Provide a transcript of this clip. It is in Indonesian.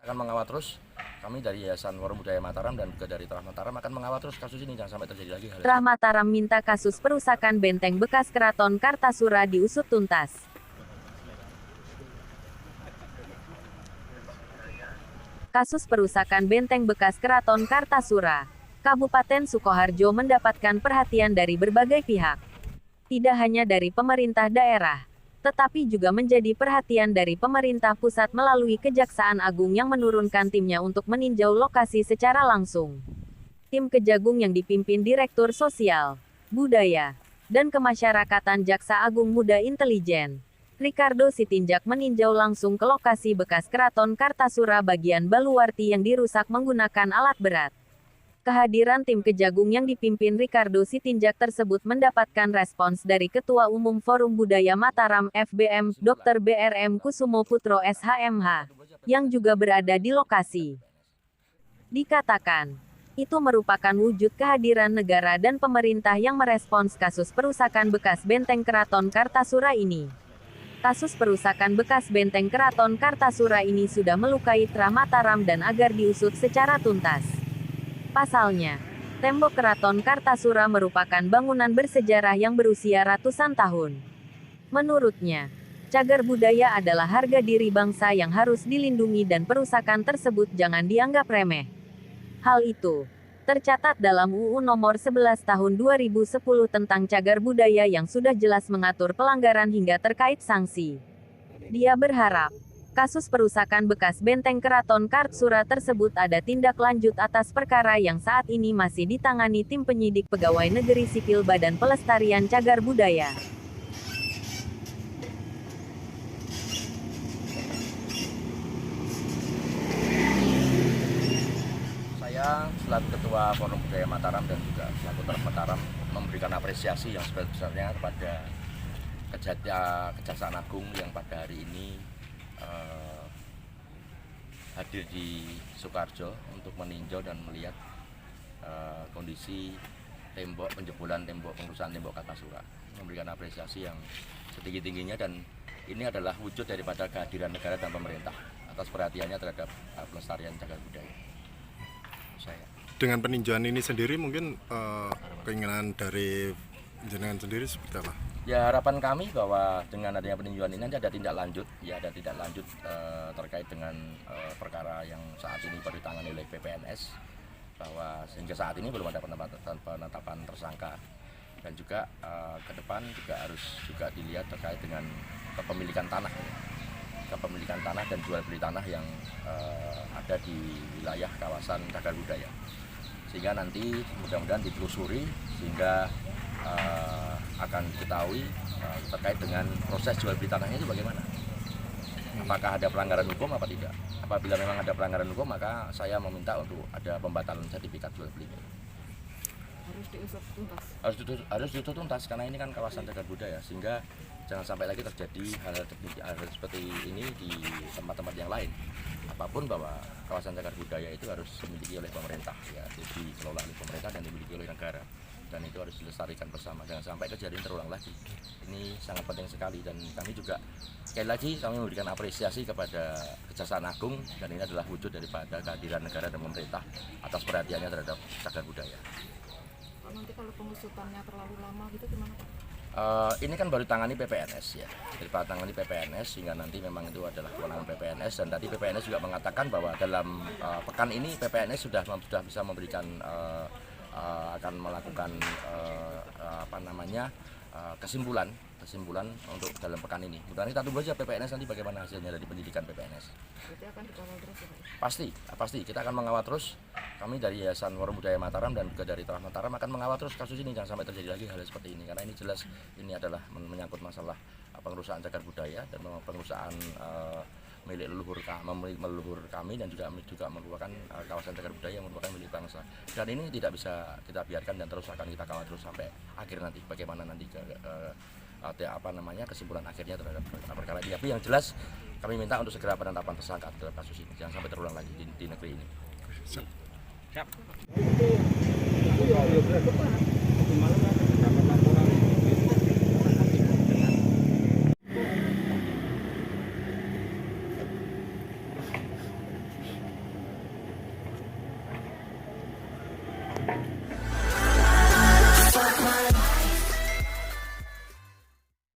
Akan mengawal terus, kami dari Yayasan Forum Budaya Mataram dan juga dari Terah Mataram akan mengawal terus kasus ini, jangan sampai terjadi lagi hal Terah Mataram minta kasus perusakan benteng bekas Keraton Kartasura diusut tuntas. Kasus perusakan benteng bekas Keraton Kartasura, Kabupaten Sukoharjo mendapatkan perhatian dari berbagai pihak. Tidak hanya dari pemerintah daerah, tetapi juga menjadi perhatian dari pemerintah pusat melalui Kejaksaan Agung yang menurunkan timnya untuk meninjau lokasi secara langsung. Tim Kejagung yang dipimpin Direktur Sosial, Budaya, dan Kemasyarakatan Jaksa Agung Muda Intelijen, Ricardo Sitinjak meninjau langsung ke lokasi bekas Keraton Kartasura bagian Baluwarti yang dirusak menggunakan alat berat. Kehadiran tim Kejagung yang dipimpin Ricardo Sitinjak tersebut mendapatkan respons dari Ketua Umum Forum Budaya Mataram FBM, Dr. BRM Kusumo Putro SHMH, yang juga berada di lokasi. Dikatakan, itu merupakan wujud kehadiran negara dan pemerintah yang merespons kasus perusakan bekas benteng Keraton Kartasura ini. Kasus perusakan bekas benteng Keraton Kartasura ini sudah melukai Terah Mataram dan agar diusut secara tuntas. Pasalnya, tembok Keraton Kartasura merupakan bangunan bersejarah yang berusia ratusan tahun. Menurutnya, cagar budaya adalah harga diri bangsa yang harus dilindungi dan perusakan tersebut jangan dianggap remeh. Hal itu tercatat dalam UU Nomor 11 Tahun 2010 tentang cagar budaya yang sudah jelas mengatur pelanggaran hingga terkait sanksi. Dia berharap kasus perusakan bekas benteng Keraton Kartasura tersebut ada tindak lanjut atas perkara yang saat ini masih ditangani tim penyidik Pegawai Negeri Sipil Badan Pelestarian Cagar Budaya. Saya selaku Ketua Forum Budaya Mataram dan juga selaku Terah Mataram memberikan apresiasi yang sebesar-besarnya kepada Kejaksaan Agung yang pada hari ini hadir di Sukoharjo untuk meninjau dan melihat kondisi tembok penjebolan pengerusakan tembok Kartasura. Memberikan apresiasi yang setinggi-tingginya dan ini adalah wujud daripada kehadiran negara dan pemerintah atas perhatiannya terhadap pelestarian cagar budaya. Saya. Dengan peninjauan ini sendiri mungkin keinginan dari jenengan sendiri seperti apa? Ya, harapan kami bahwa dengan adanya peninjauan ini nanti ada tindak lanjut, terkait dengan perkara yang saat ini baru ditangani oleh PPNS, bahwa sehingga saat ini belum ada penetapan tersangka dan juga ke depan juga harus juga dilihat terkait dengan kepemilikan tanah dan jual beli tanah yang ada di wilayah kawasan cagar budaya, sehingga nanti mudah-mudahan ditelusuri sehingga akan diketahui terkait dengan proses jual beli tanahnya itu bagaimana. Apakah ada pelanggaran hukum apa tidak? Apabila memang ada pelanggaran hukum, maka saya meminta untuk ada pembatalan sertifikat jual beli. Harus diusut tuntas. Harus diusut tuntas karena ini kan kawasan cagar budaya, sehingga jangan sampai lagi terjadi hal seperti ini di tempat-tempat yang lain. Apapun bahwa kawasan cagar budaya itu harus dimiliki oleh pemerintah, ya, dikelola oleh pemerintah dan dimiliki oleh negara. Dan itu harus dilestarikan bersama, jangan sampai kejadian terulang lagi. Ini sangat penting sekali dan kami juga sekali lagi kami memberikan apresiasi kepada Kejaksaan Agung dan ini adalah wujud daripada kehadiran negara dan pemerintah atas perhatiannya terhadap cagar budaya. Nanti kalau pengusutannya terlalu lama gitu gimana Pak? Ini kan baru tangani PPNS ya, jadi tangani PPNS sehingga nanti memang itu adalah kewenangan PPNS dan tadi PPNS juga mengatakan bahwa dalam pekan ini PPNS sudah bisa memberikan akan melakukan kesimpulan untuk dalam pekan ini. Mudah-mudahan kita tunggu aja PPNS nanti bagaimana hasilnya dari penyidikan PPNS. Berarti akan dikawal terus ya Pak? Pasti kita akan mengawal terus. Kami dari Yayasan Forum Budaya Mataram dan juga dari Terah Mataram akan mengawal terus kasus ini, jangan sampai terjadi lagi hal seperti ini karena ini jelas ini adalah menyangkut masalah pengerusakan cagar budaya dan pengerusakan milik leluhur kami dan juga merupakan kawasan cagar budaya yang merupakan milik bangsa. Dan ini tidak bisa kita biarkan dan terus akan kita kawal terus sampai akhir nanti bagaimana nanti kesimpulan akhirnya terhadap perkara ini. Tapi yang jelas kami minta untuk segera penetapan tersangka terhadap kasus ini, jangan sampai terulang lagi di negeri ini. Siap. Siap.